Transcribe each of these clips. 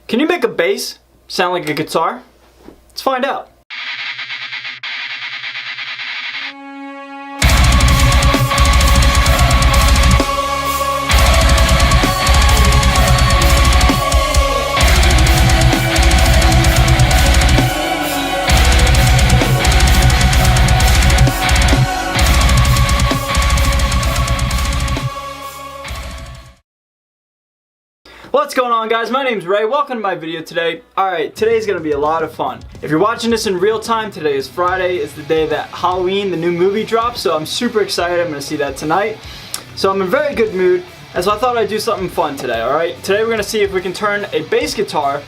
Can you make a bass sound like a guitar? Let's find out. What's going on, guys? My name's Ray. Welcome to my video today. Alright, today's gonna be a lot of fun. If you're watching this in real time, today is Friday. It's the day that Halloween, the new movie, drops, so I'm super excited. I'm gonna see that tonight. So I'm in a very good mood, and so I thought I'd do something fun today, alright? Today we're gonna see if we can turn a bass guitar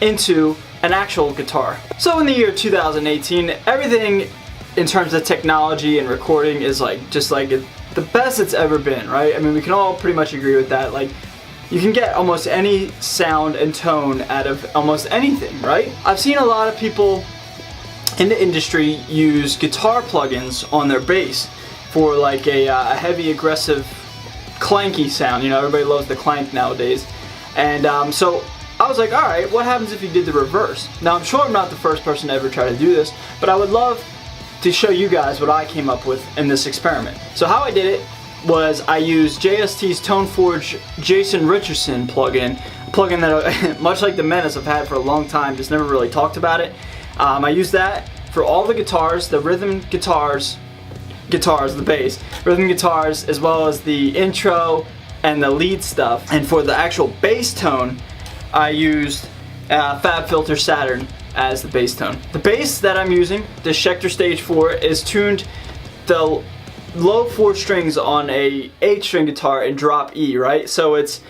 into an actual guitar. So in the year 2018, everything in terms of technology and recording is the best it's ever been, right? I mean, we can all pretty much agree with that. Like, you can get almost any sound and tone out of almost anything, right? I've seen a lot of people in the industry use guitar plugins on their bass for like a heavy, aggressive, clanky sound. You know, everybody loves the clank nowadays. And so I was like, alright, what happens if you did the reverse? Now, I'm sure I'm not the first person to ever try to do this, but I would love to show you guys what I came up with in this experiment. So how I did it was I used JST's ToneForge Jason Richardson plugin that, much like the Menace, I've had for a long time, just never really talked about it. I used that for all the guitars, the rhythm guitars, the bass, rhythm guitars, as well as the intro and the lead stuff. And for the actual bass tone, I used FabFilter Saturn as the bass tone. The bass that I'm using, the Schecter Stage 4, is tuned the low 4 strings on a 8-string guitar and drop E, right? So it's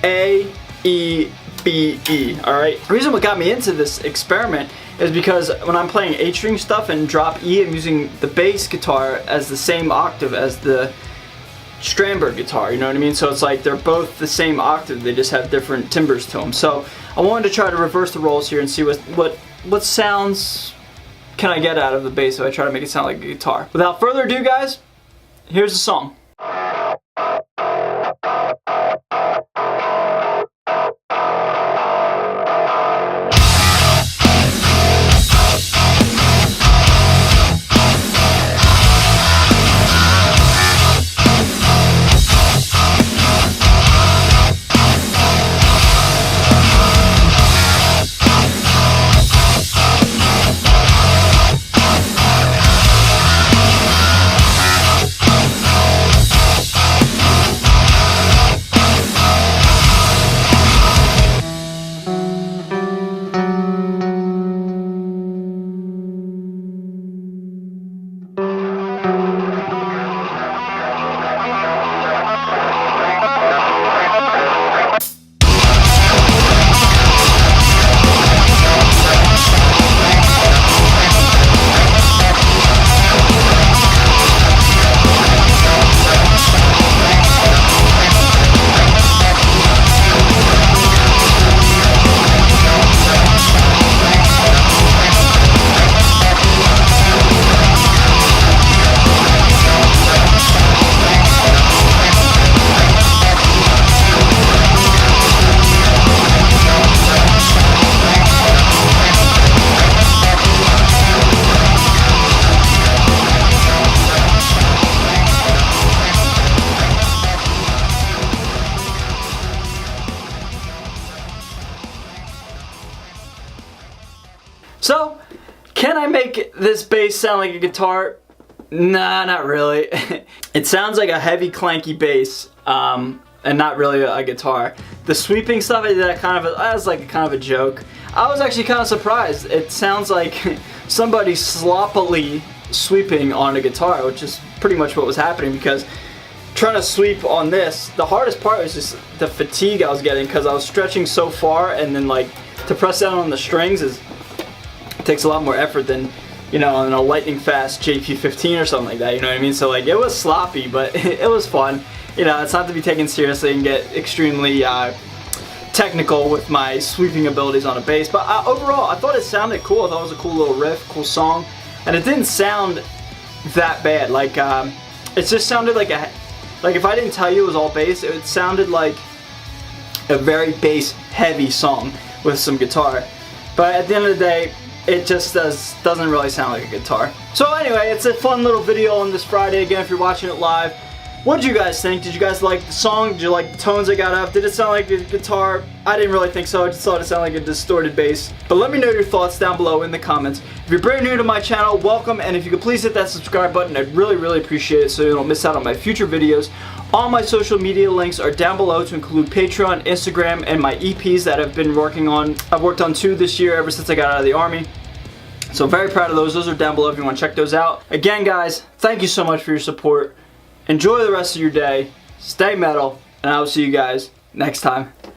A, E, B, E, alright? The reason what got me into this experiment is because when I'm playing 8-string stuff and drop E, I'm using the bass guitar as the same octave as the Strandberg guitar, you know what I mean? So it's like they're both the same octave, they just have different timbres to them. So I wanted to try to reverse the roles here and see what sounds can I get out of the bass if I try to make it sound like a guitar. Without further ado, guys, here's the song. So, can I make this bass sound like a guitar? Nah, not really. It sounds like a heavy, clanky bass, and not really a guitar. The sweeping stuff I did that was like kind of a joke. I was actually kind of surprised. It sounds like somebody sloppily sweeping on a guitar, which is pretty much what was happening, because trying to sweep on this, the hardest part was just the fatigue I was getting, because I was stretching so far, and then like to press down on the strings it takes a lot more effort than, you know, on a lightning fast JP15 or something like that, you know what I mean? So like, it was sloppy, but it was fun. You know, it's not to be taken seriously and get extremely technical with my sweeping abilities on a bass, but overall I thought it sounded cool. I thought it was a cool little riff, cool song, and it didn't sound that bad. Like it just sounded like if I didn't tell you it was all bass, it sounded like a very bass heavy song. with some guitar. But at the end of the day, it just doesn't really sound like a guitar. So anyway, it's a fun little video on this Friday. Again, if you're watching it live, what did you guys think? Did you guys like the song? Did you like the tones I got up? Did it sound like a guitar? I didn't really think so. I just thought it sounded like a distorted bass. But let me know your thoughts down below in the comments. If you're brand new to my channel, welcome, and if you could please hit that subscribe button, I'd really appreciate it so you don't miss out on my future videos. All my social media links are down below, to include Patreon, Instagram, and my EPs that I've been working on. I've worked on 2 this year ever since I got out of the Army. So very proud of those. Those are down below if you want to check those out. Again, guys, thank you so much for your support. Enjoy the rest of your day. Stay metal, and I will see you guys next time.